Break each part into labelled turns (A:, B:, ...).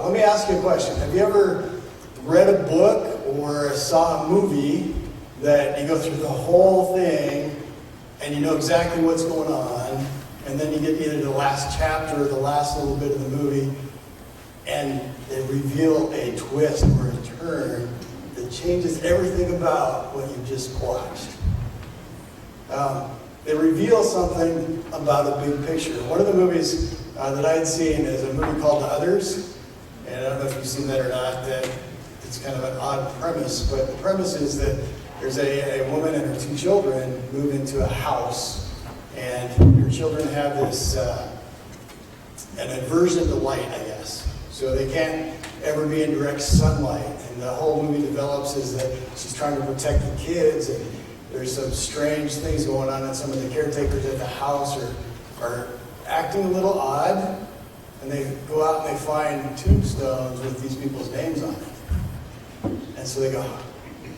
A: Let me ask you a question. Have you ever read a book or saw a movie that you go through the whole thing and you know exactly what's going on, and then you get either the last chapter or the last little bit of the movie and they reveal a twist or a turn that changes everything about what you just watched? They reveal something about a big picture. One of the movies that I had seen is a movie called The Others. And I don't know if you've seen that or not. That it's kind of an odd premise, but the premise is that there's a woman and her two children move into a house, and her children have this an aversion to light, I guess. So they can't ever be in direct sunlight. And the whole movie develops is that she's trying to protect the kids, and there's some strange things going on, and some of the caretakers at the house are acting a little odd. And they go out and they find tombstones with these people's names on it. And so they go,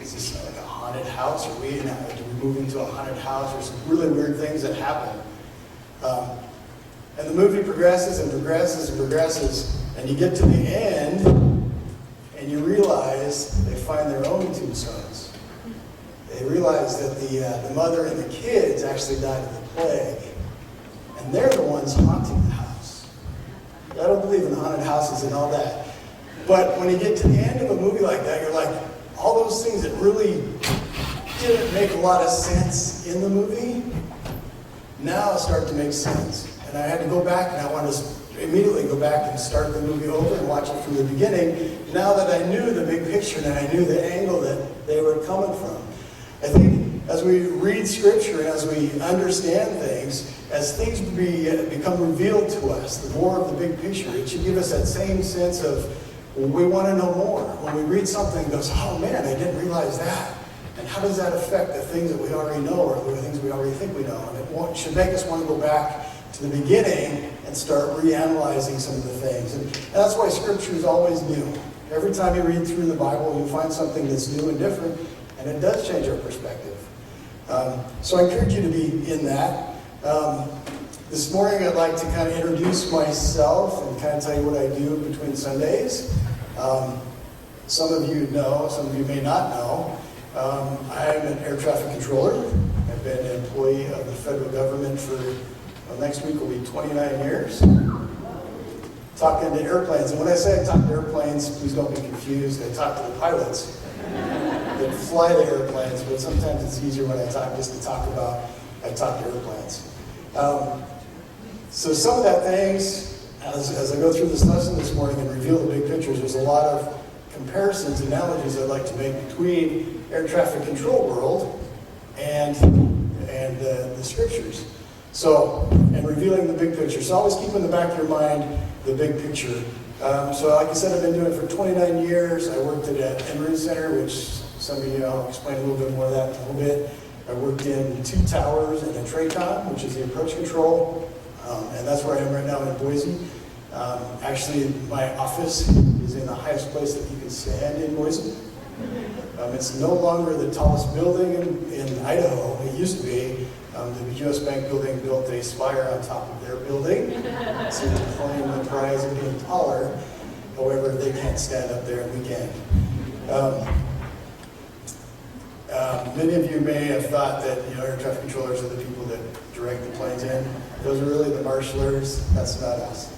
A: is this like a haunted house? Are we moving to a haunted house? There's some really weird things that happen. And the movie progresses and progresses and progresses. And you get to the end and you realize they find their own tombstones. They realize that the mother and the kids actually died of the plague. And they're the ones haunting the house. I don't believe in haunted houses and all that. But when you get to the end of a movie like that, you're like, all those things that really didn't make a lot of sense in the movie now start to make sense. And I had to go back, and I wanted to immediately go back and start the movie over and watch it from the beginning, now that I knew the big picture and I knew the angle that they were coming from. I think as we read Scripture and as we understand things, as things become revealed to us, the more of the big picture, it should give us that same sense of, well, we want to know more. When we read something, it goes, oh man, I didn't realize that. And how does that affect the things that we already know or the things we already think we know? And it should make us want to go back to the beginning and start reanalyzing some of the things. And that's why Scripture is always new. Every time you read through the Bible, you find something that's new and different, and it does change our perspective. So I encourage you to be in that. This morning I'd like to kind of introduce myself and kind of tell you what I do between Sundays. Some of you know, some of you may not know. I'm an air traffic controller. I've been an employee of the federal government for, next week will be 29 years. Talking to airplanes. And when I say I talk to airplanes, please don't be confused. I talk to the pilots that fly the airplanes, but sometimes it's easier when I talk just to talk to airplanes. So some of that things, as I go through this lesson this morning and reveal the big pictures, there's a lot of comparisons, analogies I'd like to make between air traffic control world and the Scriptures. So, and revealing the big picture. So always keep in the back of your mind the big picture. So like I said, I've been doing it for 29 years. I worked at an Emory Center, which some of you, I'll explain a little bit more of that in a little bit. I worked in 2 towers and a TRACON, which is the approach control, and that's where I am right now in Boise. Actually, my office is in the highest place that you can stand in Boise. It's no longer the tallest building in Idaho. It used to be. The U.S. Bank building built a spire on top of their building to claim the prize of being taller. However, they can't stand up there and we can. Many of you may have thought that air traffic controllers are the people that direct the planes in. Those are really the marshalers. That's not us.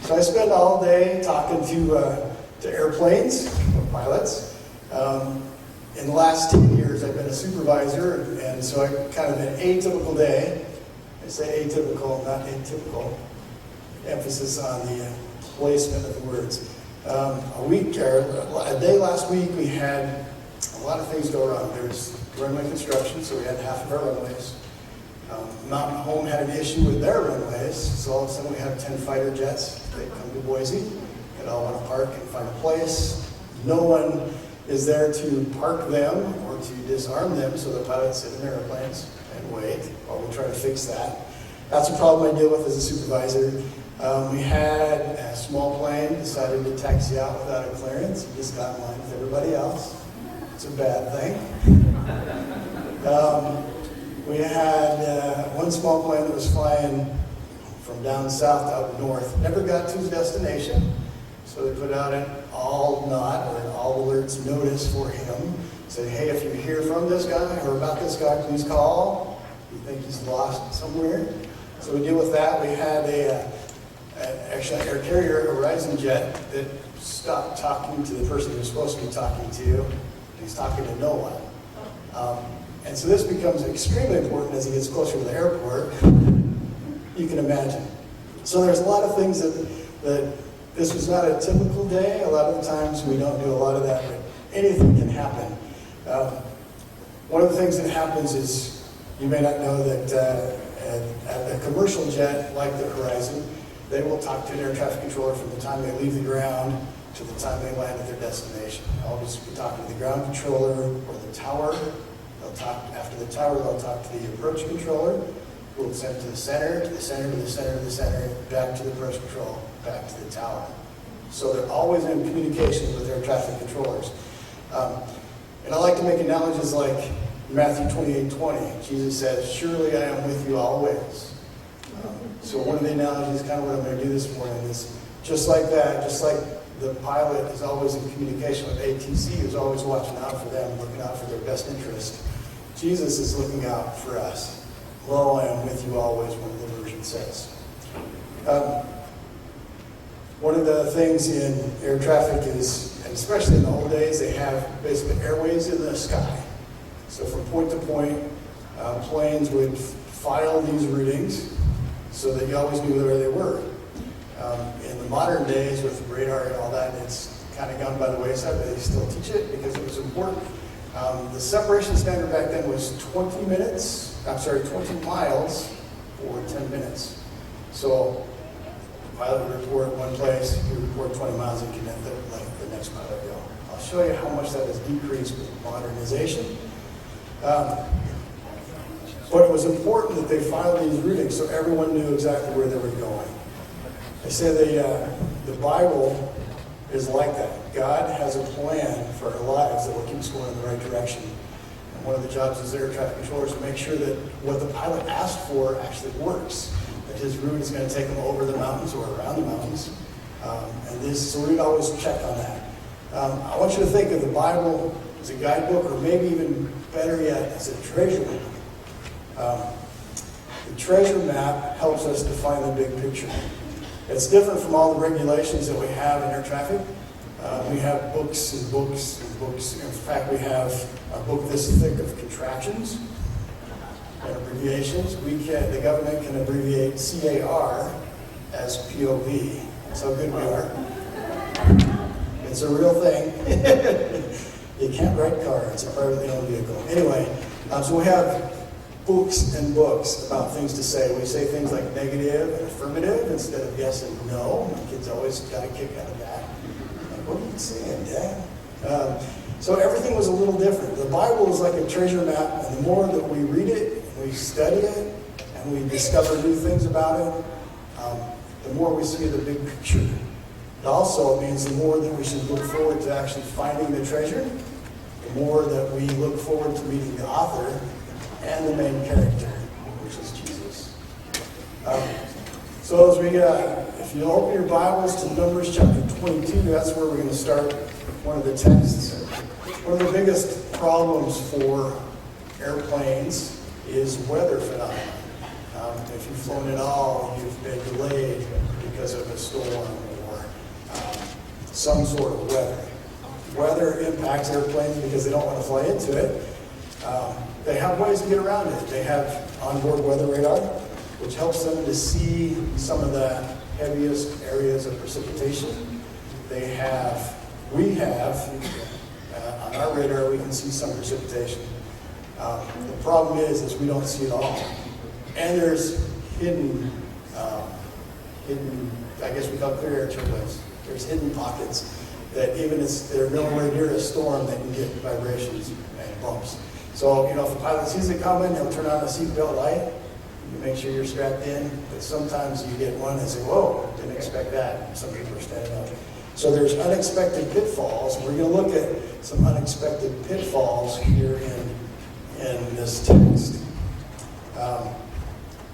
A: So I spend all day talking to airplanes, or pilots. In the last 10 years, I've been a supervisor, and so I kind of an atypical day. I say atypical, not atypical. Emphasis on the placement of the words. A day last week, we had a lot of things go wrong. There was runway construction, so we had half of our runways. Mountain Home had an issue with their runways, so all of a sudden we have 10 fighter jets. They come to Boise. They all want to park and find a place. No one is there to park them or to disarm them, so the pilots sit in their airplanes and wait while we try to fix that. That's a problem I deal with as a supervisor. We had a small plane decided to taxi out without a clearance. It just got in line with everybody else. It's a bad thing. We had one small plane that was flying from down south to up north. Never got to its destination. So So they put out an all not or an all alerts notice for him. Say, hey, if you hear from this guy or about this guy, please call. We think he's lost somewhere. So we deal with that. We had actually an air carrier, a Horizon jet, that stopped talking to the person he was supposed to be talking to. He's talking to no one. And so this becomes extremely important as he gets closer to the airport. You can imagine. So there's a lot of things that this was not a typical day. A lot of the times we don't do a lot of that, but anything can happen. One of the things that happens is, you may not know that at a commercial jet like the Horizon, they will talk to an air traffic controller from the time they leave the ground to the time they land at their destination. They'll always be talking to the ground controller or the tower. They'll talk, after the tower, they'll talk to the approach controller, who will send to the center, to the center, to the center, to the center, back to the approach control, back to the tower. So they're always in communication with air traffic controllers. And I like to make analogies like Matthew 28:20. Jesus says, surely I am with you always. So one of the analogies, kind of what I'm going to do this morning, is just like that, just like the pilot is always in communication with ATC, who's always watching out for them, looking out for their best interest. Jesus is looking out for us. Lo, I am with you always, one of the versions says. One of the things in air traffic is, and especially in the old days, they have basically airways in the sky. So from point to point, planes would file these routings so that you always knew where they were. In the modern days with radar and all that, it's kind of gone by the wayside, but they still teach it because it was important. The separation standard back then was 20 miles for 10 minutes. So the pilot would report one place, he would report 20 miles, and can let the next pilot go. I'll show you how much that has decreased with modernization. But it was important that they filed these routings so everyone knew exactly where they were going. I say the Bible is like that. God has a plan for our lives that will keep us going in the right direction. And one of the jobs as air traffic controllers is to make sure that what the pilot asked for actually works. That his route is going to take him over the mountains or around the mountains. So we'd always check on that. I want you to think of the Bible as a guidebook, or maybe even better yet, as a treasure map. The treasure map helps us define the big picture. It's different from all the regulations that we have in air traffic. We have books and books and books. In fact, we have a book this thick of contractions and abbreviations. The government can abbreviate CAR as POV. That's how good we are. It's a real thing. You can't write car. It's a privately owned vehicle. Anyway, so we have books and books about things to say. We say things like negative and affirmative instead of yes and no. My kids always got a kick out of that. Like, what are you saying, Dad? So everything was a little different. The Bible is like a treasure map, and the more that we read it, and we study it, and we discover new things about it, the more we see the big picture. It also means the more that we should look forward to actually finding the treasure, the more that we look forward to meeting the author and the main character, which is Jesus. So as if you open your Bibles to Numbers chapter 22, that's where we're going to start one of the texts. One of the biggest problems for airplanes is weather phenomena. If you've flown at all, you've been delayed because of a storm or some sort of weather. Weather impacts airplanes because they don't want to fly into it. They have ways to get around it. They have onboard weather radar, which helps them to see some of the heaviest areas of precipitation. We have, on our radar, we can see some precipitation. The problem is we don't see it all. And there's hidden, I guess we call clear air turbulence. There's hidden pockets that even if they're nowhere near a storm, they can get vibrations and bumps. So, if the pilot sees it coming, he'll turn on the seatbelt light. You make sure you're strapped in. But sometimes you get one and say, whoa, didn't expect that. Some people are standing up. So there's unexpected pitfalls. We're going to look at some unexpected pitfalls here in this text.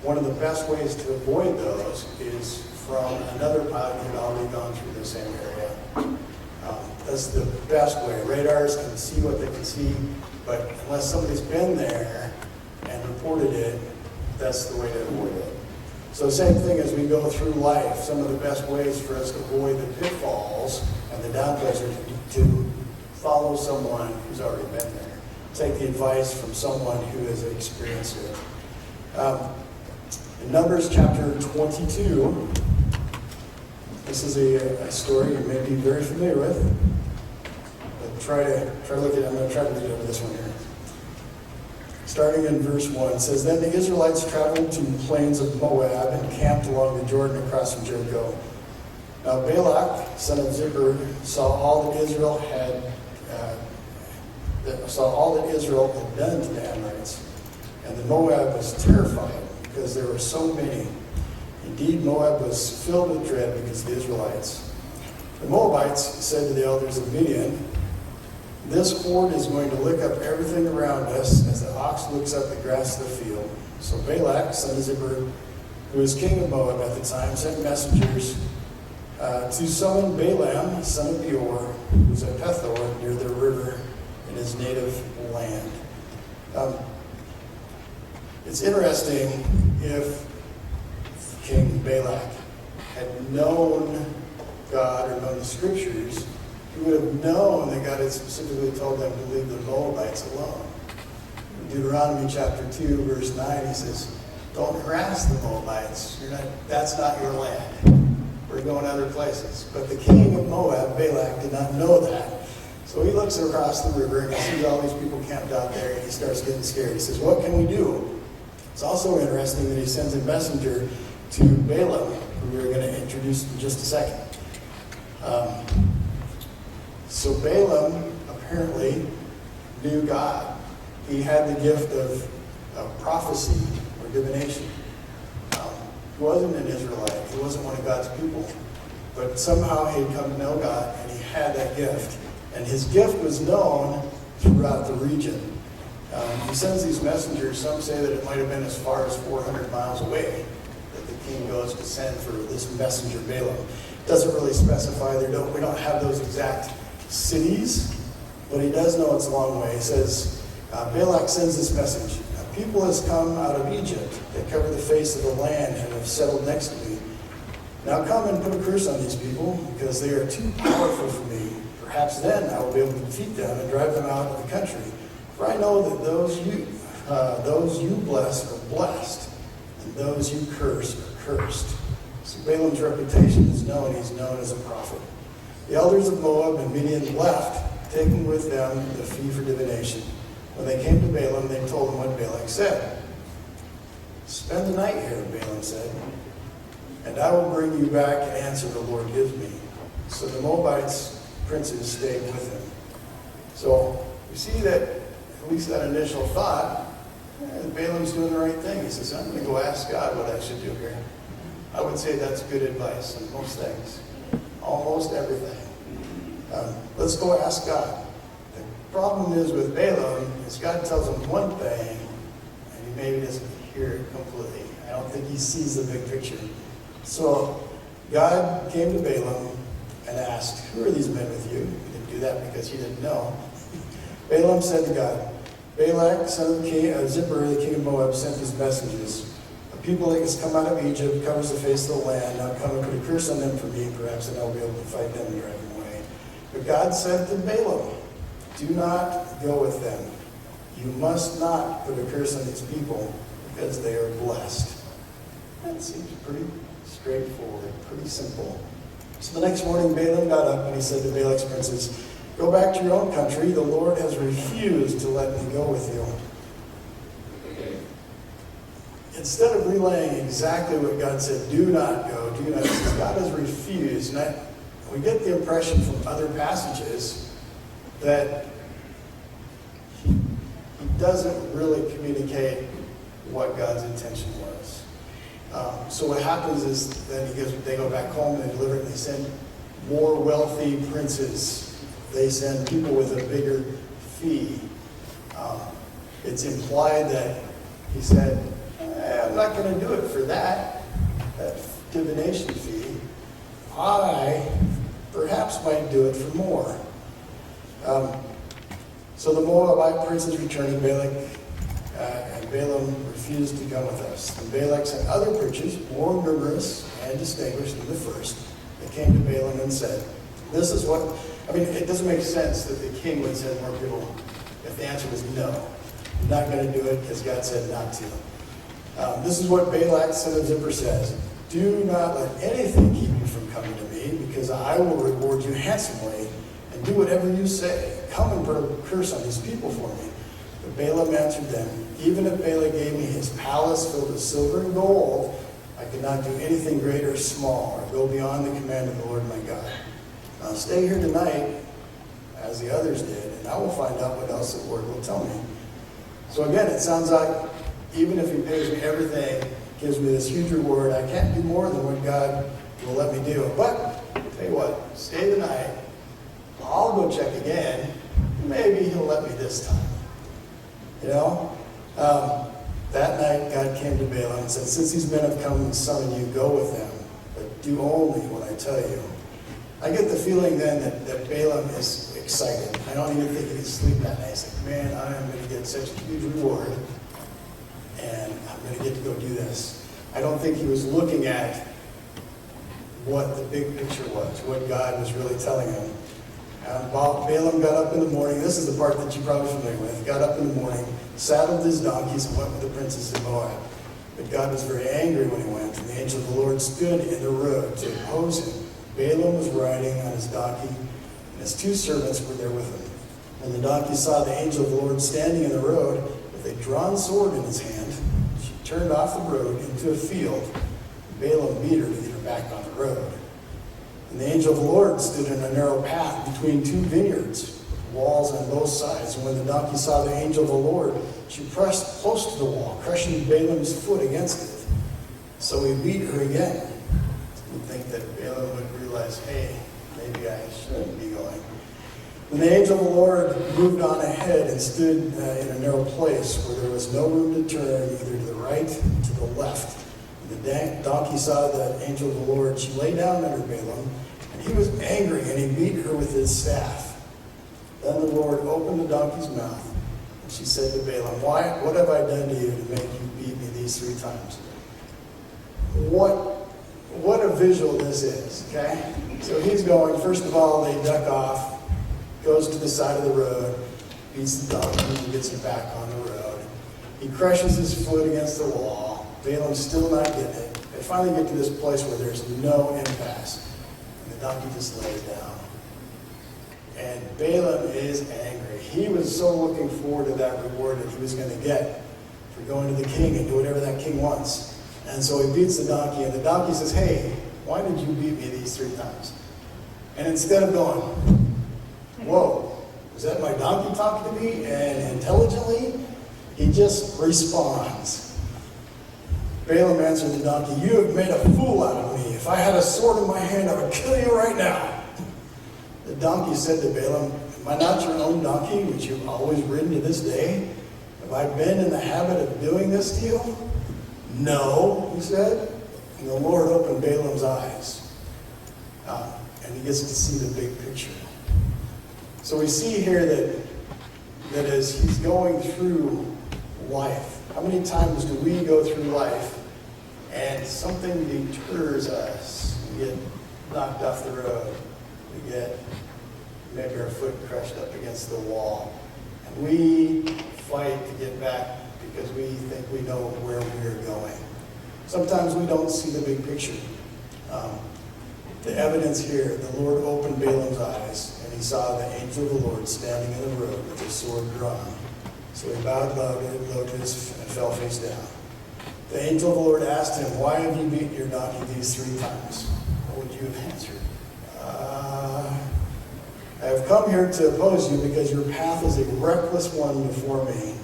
A: One of the best ways to avoid those is from another pilot who had already gone through the same area. That's the best way. Radars can see what they can see, but unless somebody's been there and reported it, that's the way to avoid it. So same thing as we go through life, some of the best ways for us to avoid the pitfalls and the downfalls are to follow someone who's already been there. Take the advice from someone who has experienced it. In Numbers chapter 22, this is a story you may be very familiar with. But try to look at it. I'm going to try to read over this one here. Starting in verse 1, it says, Then the Israelites traveled to the plains of Moab and camped along the Jordan across from Jericho. Now Balak, son of Zippor, saw all that Israel had done to the Amorites, and the Moab was terrified because there were so many. Indeed, Moab was filled with dread because of the Israelites. The Moabites said to the elders of Midian, This horde is going to lick up everything around us as the ox licks up the grass of the field. So Balak, son of Zippor, who was king of Moab at the time, sent messengers to summon Balaam, son of Beor, who was at Pethor near the river in his native land. It's interesting, if King Balak had known God or known the scriptures, he would have known that God had specifically told them to leave the Moabites alone. In Deuteronomy chapter 2, verse 9, he says, Don't harass the Moabites. That's not your land. We're going other places. But the king of Moab, Balak, did not know that. So he looks across the river and he sees all these people camped out there and he starts getting scared. He says, What can we do? It's also interesting that he sends a messenger to Balaam, who we're going to introduce in just a second. So Balaam apparently knew God. He had the gift of prophecy or divination. He wasn't an Israelite. He wasn't one of God's people. But somehow he had come to know God, and he had that gift. And his gift was known throughout the region. He sends these messengers. Some say that it might have been as far as 400 miles away that the king goes to send for this messenger Balaam. It doesn't really specify. We don't have those exact cities, but he does know it's a long way. He says, Balak sends this message. A people has come out of Egypt. They cover the face of the land and have settled next to me. Now come and put a curse on these people, because they are too powerful for me. Perhaps then I will be able to defeat them and drive them out of the country. For I know that those you bless are blessed, and those you curse are cursed. So Balaam's reputation is known. He's known as a prophet. The elders of Moab and Midian left, taking with them the fee for divination. When they came to Balaam, they told him what Balak said. Spend the night here, Balaam said, and I will bring you back an answer the Lord gives me. So the Moabites' princes stayed with him. So you see that, at least that initial thought, Balaam's doing the right thing. He says, I'm going to go ask God what I should do here. I would say that's good advice on most things. Almost everything. Let's go ask God. The problem is with Balaam is God tells him one thing, and he maybe doesn't hear it completely. I don't think he sees the big picture. So God came to Balaam and asked, Who are these men with you? He didn't do that because he didn't know. Balaam said to God, Balak, son of Zippor, the king of Moab, sent these messages. People that has come out of Egypt, covers the face of the land. Now come and put a curse on them for me. Perhaps then I'll be able to fight them and drive them away. But God said to Balaam, Do not go with them. You must not put a curse on these people, because they are blessed. That seems pretty straightforward, pretty simple. So the next morning Balaam got up and he said to Balak's princes, Go back to your own country. The Lord has refused to let me go with you. Instead of relaying exactly what God said, do not go, do not, because God has refused. And we get the impression from other passages that he doesn't really communicate what God's intention was. So what happens is then they go back home and they deliver it, and they send more wealthy princes. They send people with a bigger fee. It's implied that he said, I'm not going to do it for that. divination fee, I perhaps might do it for more. So the Moabite prince is returning. Balak and Balaam refused to come with us. And Balak sent other preachers, more numerous and distinguished than the first. They came to Balaam and said, this is what, it doesn't make sense that the king would send more people if the answer was no. You're not going to do it because God said not to. This is what Balak, son of Zippor, says. Do not let anything keep you from coming to me, because I will reward you handsomely and do whatever you say. Come and put a curse on these people for me. But Balaam answered them, even if Balak gave me his palace filled with silver and gold, I could not do anything great or small, or go beyond the command of the Lord my God. Now stay here tonight, as the others did, and I will find out what else the Lord will tell me. So again, it sounds like even if he pays me everything, gives me this huge reward, I can't do more than what God will let me do. But, tell you what, stay the night. I'll go check again. Maybe he'll let me this time. That night God came to Balaam and said, since these men have come and summoned you, go with them, but do only what I tell you. I get the feeling then that Balaam is excited. I don't even think he can sleep that night. He's like, man, I am going to get such a huge reward, and I'm going to get to go do this. I don't think he was looking at what the big picture was, what God was really telling him. Balaam got up in the morning. This is the part that you're probably familiar with. Got up in the morning, saddled his donkeys, and went with the princes of Moab. But God was very angry when he went, and the angel of the Lord stood in the road to oppose him. Balaam was riding on his donkey, and his two servants were there with him. When the donkey saw the angel of the Lord standing in the road with a drawn sword in his hand, she turned off the road into a field. Balaam beat her to get her back on the road. And the angel of the Lord stood in a narrow path between two vineyards, walls on both sides. And when the donkey saw the angel of the Lord, she pressed close to the wall, crushing Balaam's foot against it. So he beat her again. You'd think that Balaam would realize, hey, maybe I shouldn't be going. When the angel of the Lord moved on ahead and stood in a narrow place where there was no room to turn, either to the right or to the left, the donkey saw the angel of the Lord. She lay down under Balaam, and he was angry, and he beat her with his staff. Then the Lord opened the donkey's mouth, and she said to Balaam, what have I done to you to make you beat me these 3 times? What a visual this is, okay? So he's going, first of all, they duck off, goes to the side of the road, beats the donkey, and gets him back on the road. He crushes his foot against the wall. Balaam's still not getting it. They finally get to this place where there's no impasse, and the donkey just lays down. And Balaam is angry. He was so looking forward to that reward that he was going to get for going to the king and do whatever that king wants. And so he beats the donkey, and the donkey says, hey, why did you beat me these 3 times? And instead of going, whoa, is that my donkey talking to me? And intelligently, he just responds. Balaam answered the donkey, you have made a fool out of me. If I had a sword in my hand, I would kill you right now. The donkey said to Balaam, am I not your own donkey, which you've always ridden to this day? Have I been in the habit of doing this to you? No, he said. And the Lord opened Balaam's eyes. And he gets to see the big picture. So we see here that as he's going through life, how many times do we go through life and something deters us? We get knocked off the road. We get maybe our foot crushed up against the wall. And we fight to get back because we think we know where we're going. Sometimes we don't see the big picture. The evidence here, the Lord opened Balaam's eyes, and he saw the angel of the Lord standing in the road with his sword drawn. So he bowed low to his and fell face down. The angel of the Lord asked him, why have you beaten your donkey these 3 times? What would you have answered? I have come here to oppose you because your path is a reckless one before me.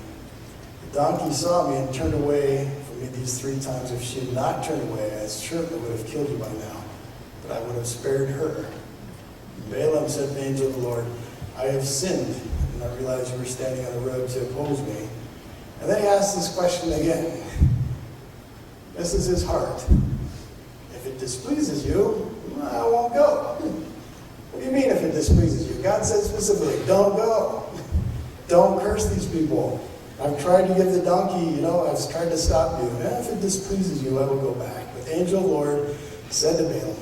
A: The donkey saw me and turned away from me these 3 times. If she had not turned away, I certainly would have killed you by now, but I would have spared her. And Balaam said to the angel of the Lord, I have sinned, and I realized you were standing on the road to oppose me. And then he asked this question again. This is his heart. If it it displeases you, I won't go. What do you mean if it displeases you? God said specifically, don't go. Don't curse these people. I've tried to give the donkey, I've tried to stop you. If it displeases you, I will go back. But the angel of the Lord said to Balaam,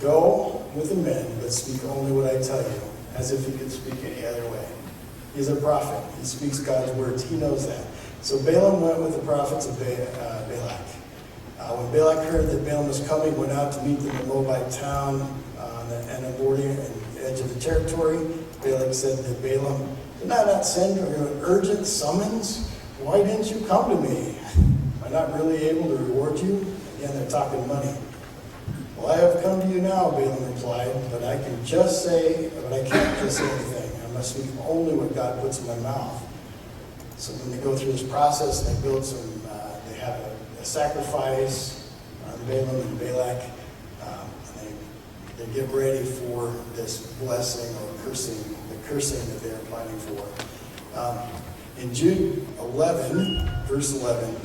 A: go with the men, but speak only what I tell you, as if he could speak any other way. He's a prophet. He speaks God's words. He knows that. So Balaam went with the prophets of Balak. When Balak heard that Balaam was coming, went out to meet them in the Moabite town on the Anabordian edge of the territory. Balak said to Balaam, did I not send you an urgent summons? Why didn't you come to me? Am I not really able to reward you? Again, they're talking money. Well, I have come to you now, Balaam replied, but I can't just say anything. I must speak only what God puts in my mouth. So when they go through this process, they build they have a sacrifice on Balaam and Balak, and they get ready for this blessing or the cursing that they're planning for. In Jude 11, verse 11,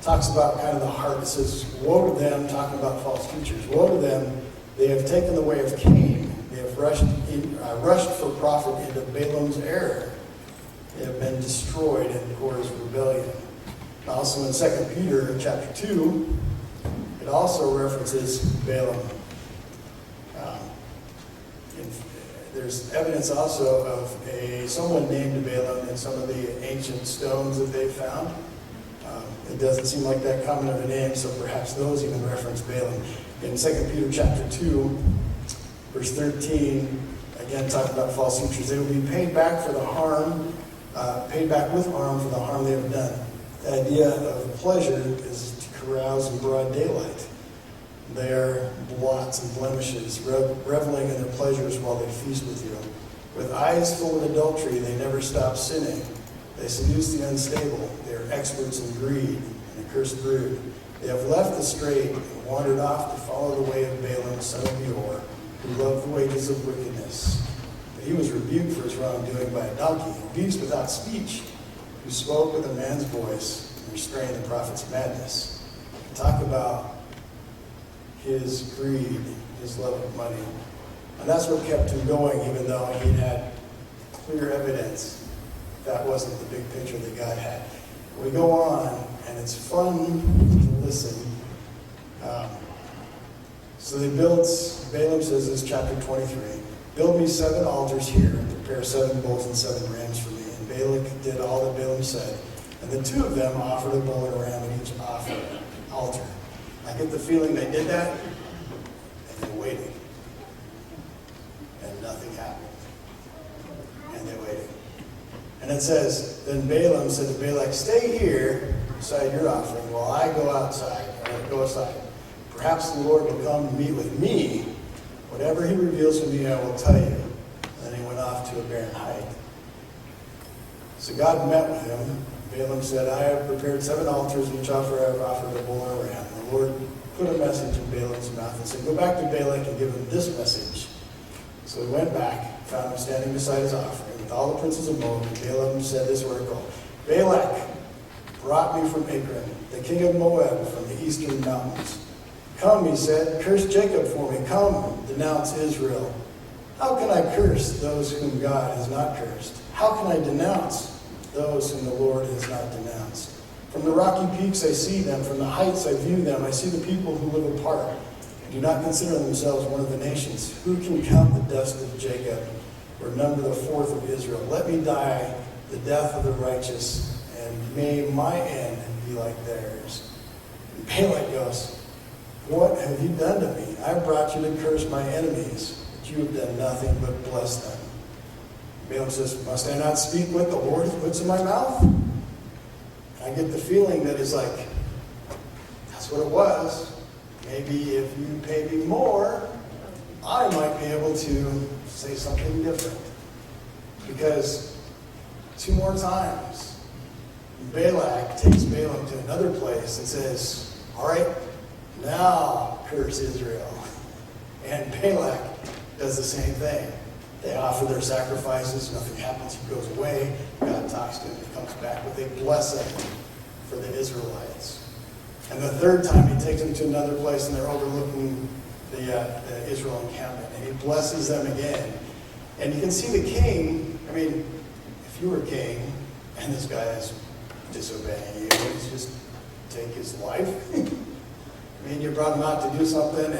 A: talks about kind of the heart. It says, woe to them, talking about false teachers. Woe to them, they have taken the way of Cain. They have rushed for profit into Balaam's error. They have been destroyed in Korah's rebellion. Also in 2 Peter chapter 2, it also references Balaam. There's evidence also of someone named Balaam in some of the ancient stones that they found. It doesn't seem like that common of a name, so perhaps those even reference Balaam. In 2 Peter chapter 2, verse 13, again talking about false teachers, they will be paid back with harm for the harm they have done. The idea of pleasure is to carouse in broad daylight. They are blots and blemishes, reveling in their pleasures while they feast with you. With eyes full of adultery, they never stop sinning. They seduce the unstable. They are experts in greed and a cursed brood. They have left the straight and wandered off to follow the way of Balaam, son of Beor, who loved the wages of wickedness. But he was rebuked for his wrongdoing by a donkey, a beast without speech, who spoke with a man's voice and restrained the prophet's madness. Talk about his greed, his love of money. And that's what kept him going, even though he had clear evidence that wasn't the big picture that God had. We go on, and it's fun to listen. So Balaam says this, chapter 23, build me 7 altars here, and prepare 7 bulls and 7 rams for me. And Balak did all that Balaam said. And the 2 of them offered a bull and a ram at each altar. I get the feeling they did that, and they waited. And nothing happened. And they waited. And it says, then Balaam said to Balak, stay here beside your offering while I go outside. Go aside. Perhaps the Lord will come and meet with me. Whatever he reveals to me, I will tell you. And then he went off to a barren height. So God met with him. Balaam said, I have prepared 7 altars, each offer I have offered a bull and a ram. The Lord put a message in Balaam's mouth and said, go back to Balak and give him this message. So he went back, found him standing beside his offering with all the princes of Moab, and Balaam said this oracle, Balak brought me from Ekron, the king of Moab, from the eastern mountains. Come, he said, curse Jacob for me. Come, denounce Israel. How can I curse those whom God has not cursed? How can I denounce those whom the Lord has not denounced? From the rocky peaks I see them, from the heights I view them. I see the people who live apart and do not consider themselves one of the nations. Who can count the dust of Jacob or number the fourth of Israel? Let me die the death of the righteous, and may my end be like theirs. And Balak goes, what have you done to me? I brought you to curse my enemies, but you have done nothing but bless them. Balaam says, must I not speak what the Lord puts in my mouth? I get the feeling that it's like, that's what it was. Maybe if you pay me more, I might be able to say something different. Because 2 more times, Balak takes Balaam to another place and says, all right, now curse Israel. And Balak does the same thing. They offer their sacrifices, nothing happens, he goes away, God talks to him, he comes back with a blessing for the Israelites. And the third time he takes them to another place, and they're overlooking the Israel encampment. And he blesses them again. And you can see the king, I mean, if you were king, and this guy is disobeying you, he's just take his life. I mean, you brought him out to do something,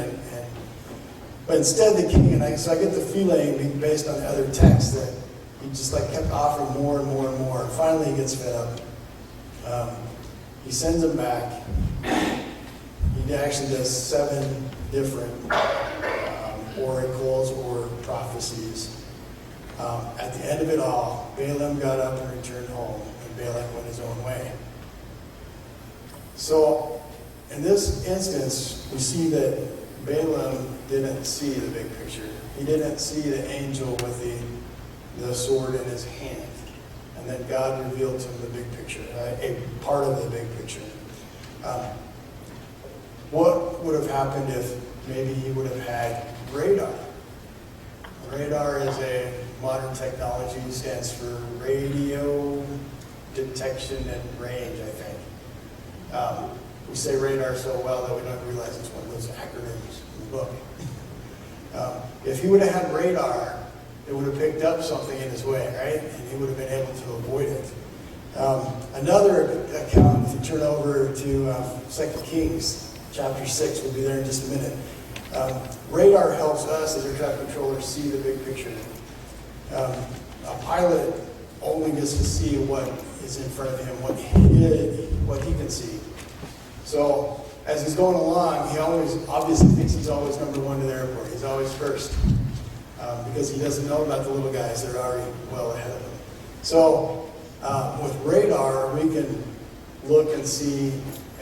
A: but instead the king, so I get the feeling, based on the other texts, that he just like kept offering more and more and more. And finally he gets fed up. He sends them back. He actually does 7 different oracles or prophecies. At the end of it all, Balaam got up and returned home, and Balak went his own way. So, in this instance, we see that Balaam didn't see the big picture. He didn't see the angel with the sword in his hand. And then God revealed to him the big picture, a part of the big picture. What would have happened if maybe he would have had radar? Radar is a modern technology, stands for radio detection and range, I think. We say radar so well that we don't realize it's one of those acronyms in the book. If he would have had radar, it would have picked up something in his way, right? And he would have been able to avoid it. Another account, if you turn over to 2 Kings chapter 6, we'll be there in just a minute. Radar helps us as air traffic controllers see the big picture. A pilot only gets to see what is in front of him, what he can see. So as he's going along, he obviously thinks he's always number one to the airport. He's always first because he doesn't know about the little guys that are already well ahead of him. So with radar, we can look and see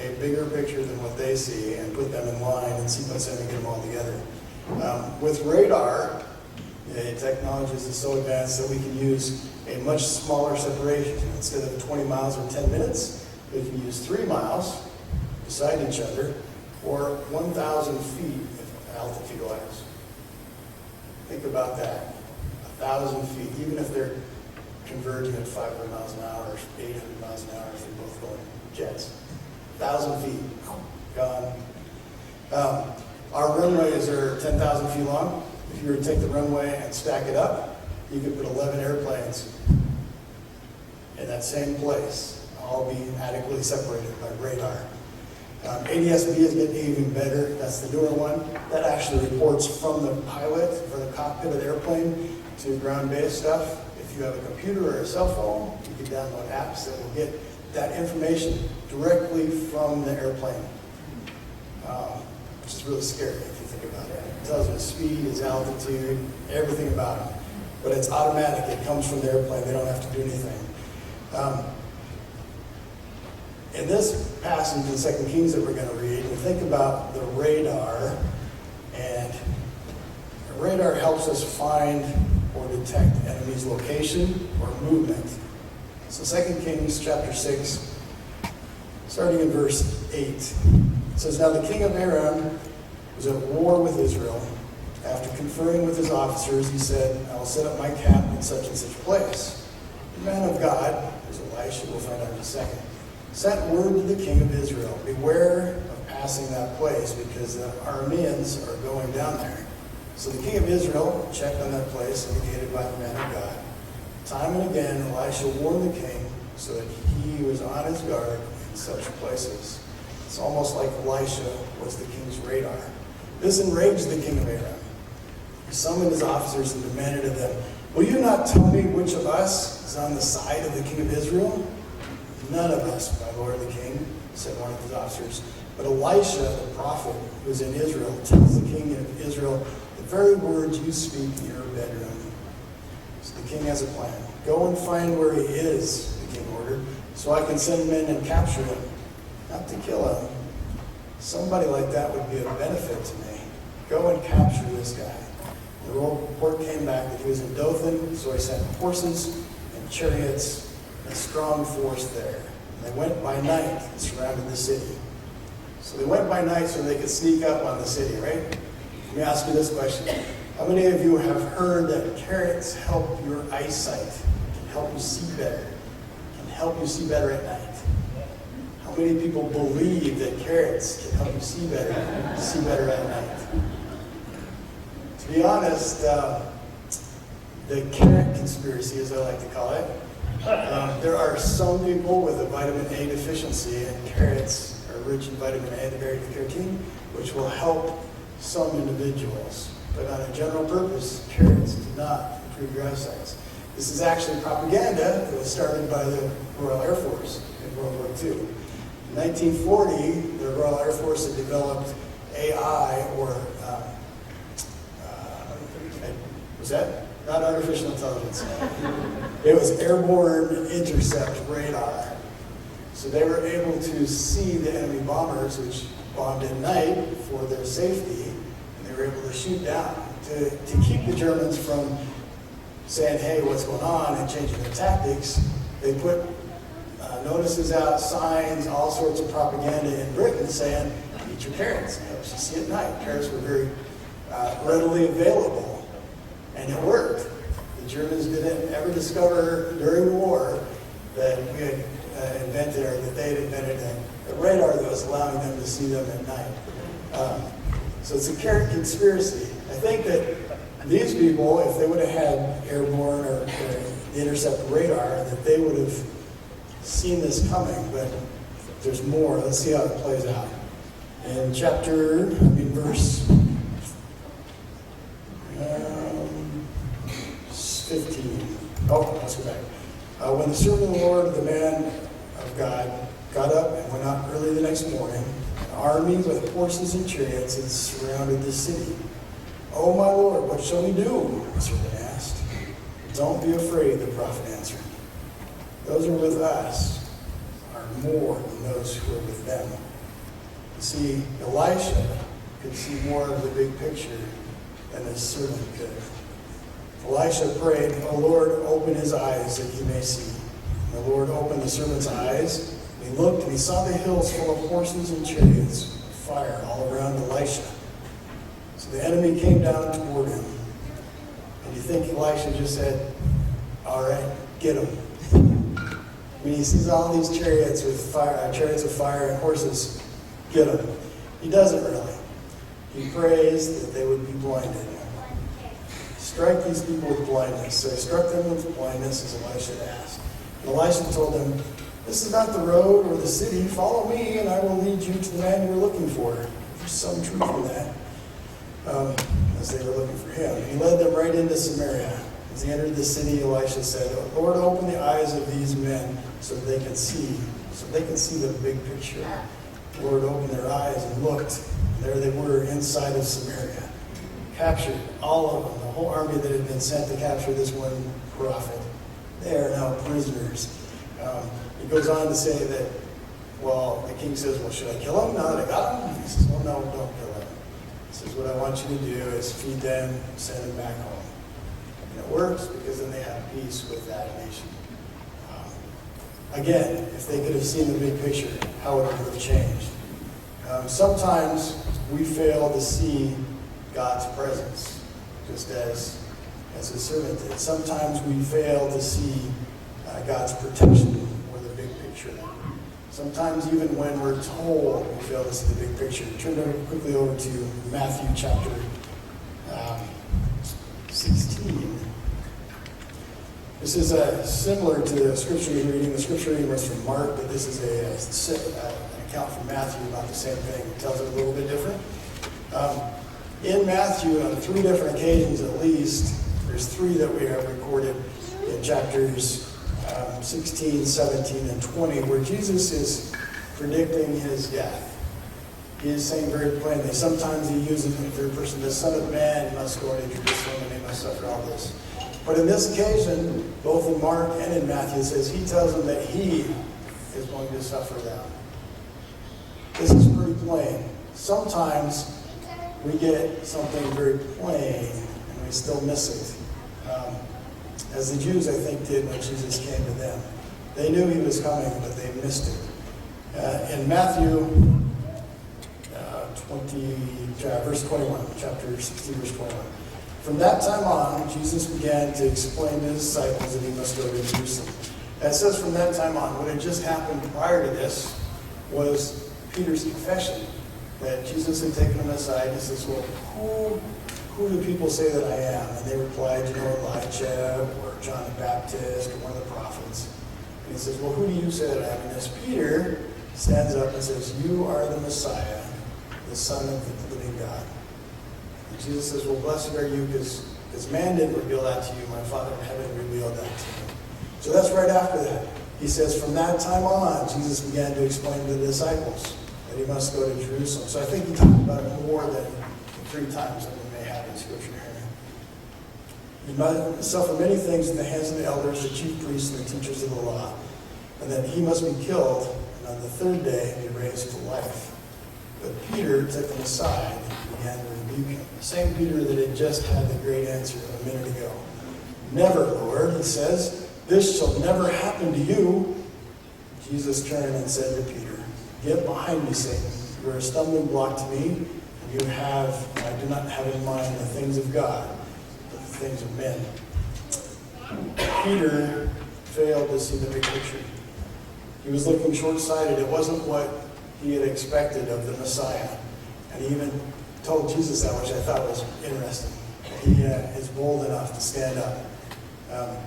A: a bigger picture than what they see and put them in line and sequence them and get them all together. With radar, the technology is so advanced that we can use a much smaller separation. Instead of 20 miles or 10 minutes, we can use 3 miles beside each other or 1,000 feet altitude-wise. Think about that. 1,000 feet, even if they're converging at 500 miles an hour or 800 miles an hour, if they're both going jets. 1,000 feet, gone. Our runways are 10,000 feet long. If you were to take the runway and stack it up, you could put 11 airplanes in that same place, all being adequately separated by radar. ADS-B is getting even better. That's the newer one. That actually reports from the pilot, from the cockpit of the airplane, to ground-based stuff. If you have a computer or a cell phone, you can download apps that will get that information directly from the airplane, which is really scary if you think about it. It tells you his speed, his altitude, everything about him. But it's automatic. It comes from the airplane. They don't have to do anything. In this passage in 2 Kings that we're going to read, we think about the radar, and the radar helps us find or detect enemy's location or movement. So 2 Kings chapter 6, starting in verse 8, it says, "Now the king of Aram was at war with Israel. After conferring with his officers, he said, I will set up my camp in such and such place. The man of God," there's Elisha, we'll find out in a second, "sent word to the king of Israel, beware of passing that place, because the Arameans are going down there. So the king of Israel checked on that place indicated by the man of God. Time and again, Elisha warned the king so that he was on his guard in such places." It's almost like Elisha was the king's radar. This enraged the king of Aram. He summoned his officers and demanded of them, "Will you not tell me which of us is on the side of the king of Israel?" "None of us, my lord the king," said one of his officers. But Elisha, the prophet who is in Israel, tells the king of Israel, "The very words you speak in your bedroom." So the king has a plan. "Go and find where he is," the king ordered, "so I can send men and capture him." Not to kill him. Somebody like that would be a benefit to me. Go and capture this guy. The report came back that he was in Dothan, so he sent horses and chariots and a strong force there. And they went by night and surrounded the city. So they went by night so they could sneak up on the city, right? Let me ask you this question. How many of you have heard that carrots help your eyesight, can help you see better, can help you see better at night? How How many people believe that carrots can help you see better at night? To be honest, the carrot conspiracy, as I like to call it, there are some people with a vitamin A deficiency, and carrots are rich in vitamin A, the beta-carotene, which will help some individuals. But on a general purpose, carrots do not improve your eyesight. This is actually propaganda that was started by the Royal Air Force in World War II. In 1940, the Royal Air Force had developed AI, or was that? Not artificial intelligence. It was airborne intercept radar. So they were able to see the enemy bombers, which bombed at night for their safety, and they were able to shoot down to keep the Germans from saying, hey, what's going on, and changing their tactics. They put notices out, signs, all sorts of propaganda in Britain saying, eat your carrots, it helps you see at night. Carrots were very readily available. And it worked. The Germans didn't ever discover during the war that we had invented, or that they had invented a radar that was allowing them to see them at night. So it's a carrot conspiracy. I think that these people, if they would have had airborne or the intercept radar, that they would have seen this coming, but there's more. Let's see how it plays out. In verse 15. Oh, let's go back. When the servant of the Lord, the man of God, got up and went out early the next morning, an army with horses and chariots had surrounded the city. Oh, my Lord, what shall we do? The servant asked. Don't be afraid, the prophet answered. Those who are with us are more than those who are with them. You see, Elisha could see more of the big picture than his servant could. Elisha prayed, "O Lord, open his eyes that he may see." And the Lord opened the servant's eyes. And he looked, and he saw the hills full of horses and chariots, of fire all around Elisha. So the enemy came down toward him. And you think Elisha just said, "All right, get him." I mean, he sees all these chariots with fire, chariots of fire and horses. Get him. He doesn't really. He prays that they would be blinded. Strike these people with blindness. So he struck them with blindness, as Elisha asked. And Elisha told them, "This is not the road or the city. Follow me, and I will lead you to the man you're looking for." There's some truth in that, as they were looking for him. He led them right into Samaria. As he entered the city, Elisha said, "Oh, Lord, open the eyes of these men so they can see the big picture." The Lord opened their eyes and looked. And there they were inside of Samaria. Captured all of them, the whole army that had been sent to capture this one prophet. They are now prisoners. He goes on to say that, well, the king says, "Well, should I kill him now that I got him?" He says, "Well, no, don't kill him." He says, "What I want you to do is feed them, send them back home." And it works because then they have peace with that nation. Again, if they could have seen the big picture, how would it have changed? Sometimes we fail to see God's presence, just as his servant did. Sometimes we fail to see God's protection or the big picture. Sometimes even when we're told, we fail to see the big picture. Turn quickly over to Matthew chapter 16. This is similar to the scripture you're reading. The scripture reading was from Mark, but this is an account from Matthew about the same thing. It tells it a little bit different. In Matthew, on 3 different occasions at least, there's 3 that we have recorded in chapters 16, 17, and 20, where Jesus is predicting his death. He is saying very plainly, sometimes he uses in the third person, "The Son of Man must go into Jerusalem and he must suffer all this." But in this occasion, both in Mark and in Matthew, it says he tells them that he is going to suffer them. This is pretty plain. Sometimes we get something very plain and we still miss it. As the Jews, I think, did when Jesus came to them. They knew he was coming, but they missed it. In Matthew verse 21, chapter 16, verse 21. From that time on, Jesus began to explain to his disciples that he must go to Jerusalem. That says from that time on. What had just happened prior to this was Peter's confession that Jesus had taken him aside. He says, well, who do people say that I am? And they replied, Elijah or John the Baptist or one of the prophets. And he says, well, who do you say that I am? And as Peter stands up and says, you are the Messiah, the Son of the living God. And Jesus says, well, blessed are you because man didn't reveal that to you. My Father in heaven revealed that to you. So that's right after that. He says, from that time on, Jesus began to explain to the disciples that he must go to Jerusalem. So I think he talked about it more than 3 times that we may have in Scripture here. He must suffer many things in the hands of the elders, the chief priests, and the teachers of the law, and that he must be killed, and on the 3rd day be raised to life. But Peter took him aside and began to rebuke him. The same Peter that had just had the great answer a minute ago. Never, Lord, he says, this shall never happen to you. Jesus turned and said to Peter, get behind me, Satan. You are a stumbling block to me, and I do not have in mind the things of God, but the things of men. Peter failed to see the big picture. He was looking short-sighted. It wasn't what he had expected of the Messiah. And he even told Jesus that, which I thought was interesting. He is bold enough to stand up.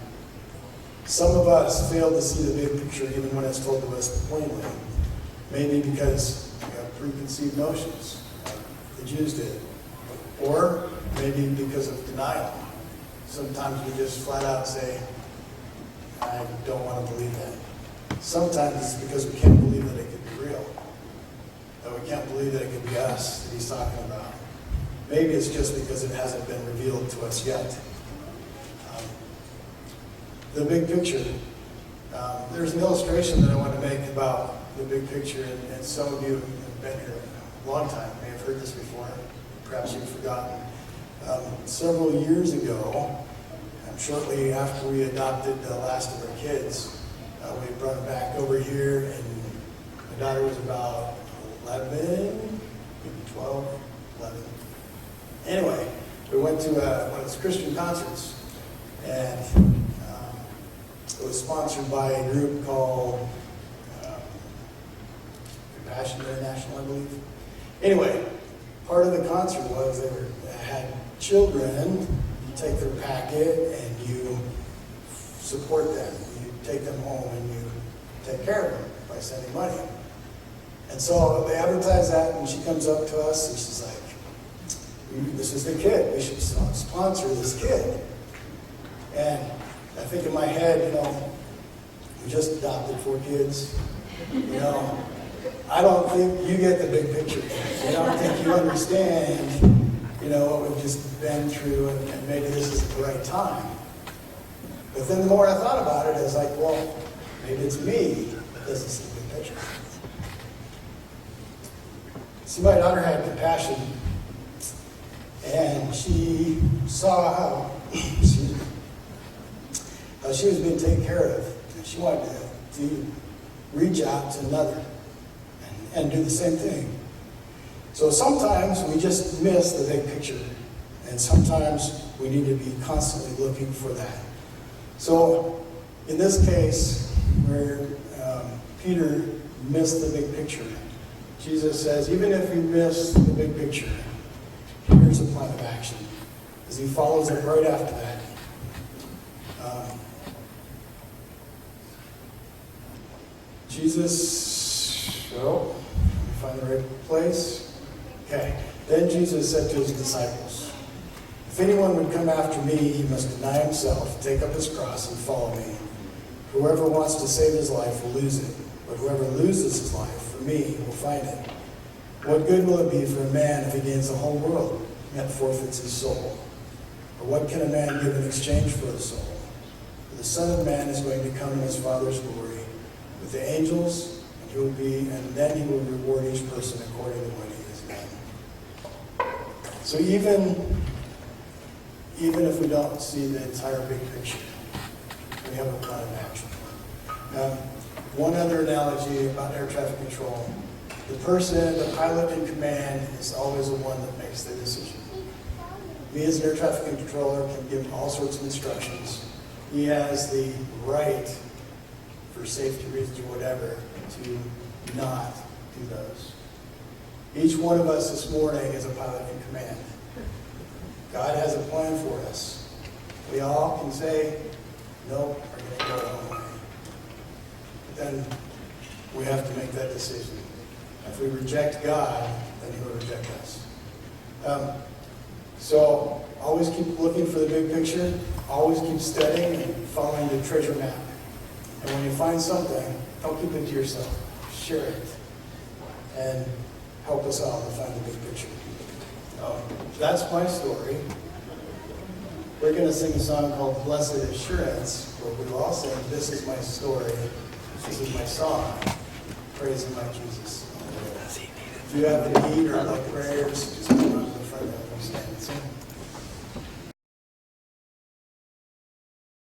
A: Some of us fail to see the big picture even when it's told to us plainly. Maybe because we have preconceived notions, like the Jews did. Or maybe because of denial. Sometimes we just flat out say, I don't want to believe that. Sometimes it's because we can't believe that it could be real. That we can't believe that it could be us that he's talking about. Maybe it's just because it hasn't been revealed to us yet. The big picture. There's an illustration that I want to make about the big picture, and some of you have been here a long time, may have heard this before, perhaps you've forgotten. Several years ago, shortly after we adopted the last of our kids, we brought them back over here, and my daughter was about 11, maybe 12, 11. Anyway, we went to one of those Christian concerts, and it was sponsored by a group called Compassion International, I believe. Anyway, part of the concert was they had children. You take their packet and you support them. You take them home and you take care of them by sending money. And so they advertised that, and she comes up to us and she's like, this is the kid. We should sponsor this kid. And I think in my head, we just adopted 4 kids. I don't think you get the big picture. I don't think you understand, what we've just been through, and maybe this is the right time. But then the more I thought about it, I was like, well, maybe it's me that doesn't see the big picture. See, my daughter had compassion, and she saw how she was being taken care of. And she wanted to reach out to another and do the same thing. So sometimes we just miss the big picture, and sometimes we need to be constantly looking for that. So in this case, where Peter missed the big picture, Jesus says, even if you miss the big picture, here's a plan of action. As he follows it right after that. Jesus, let me find the right place. Okay. Then Jesus said to his disciples, if anyone would come after me, he must deny himself, take up his cross, and follow me. Whoever wants to save his life will lose it, but whoever loses his life for me will find it. What good will it be for a man if he gains the whole world, yet forfeits his soul? Or what can a man give in exchange for his soul? For the Son of Man is going to come in his Father's glory with the angels, and then he will reward each person according to what he has done. So even if we don't see the entire big picture, we have a plan of action. One other analogy about air traffic control. The pilot in command is always the one that makes the decision. Me as an air traffic controller can give all sorts of instructions. He has the right, for safety reasons or whatever, to not do those. Each one of us this morning is a pilot in command. God has a plan for us. We all can say, no, we're going to go our own way. But then we have to make that decision. If we reject God, then He will reject us. So always keep looking for the big picture. Always keep studying and following the treasure map. And when you find something, don't keep it to yourself. Share it. And help us all to find the big picture. That's my story. We're going to sing a song called Blessed Assurance, where we will all sing, this is my story, this is my song, praising my Jesus. If you have a need or like prayers, just come up to the front and stand and sing.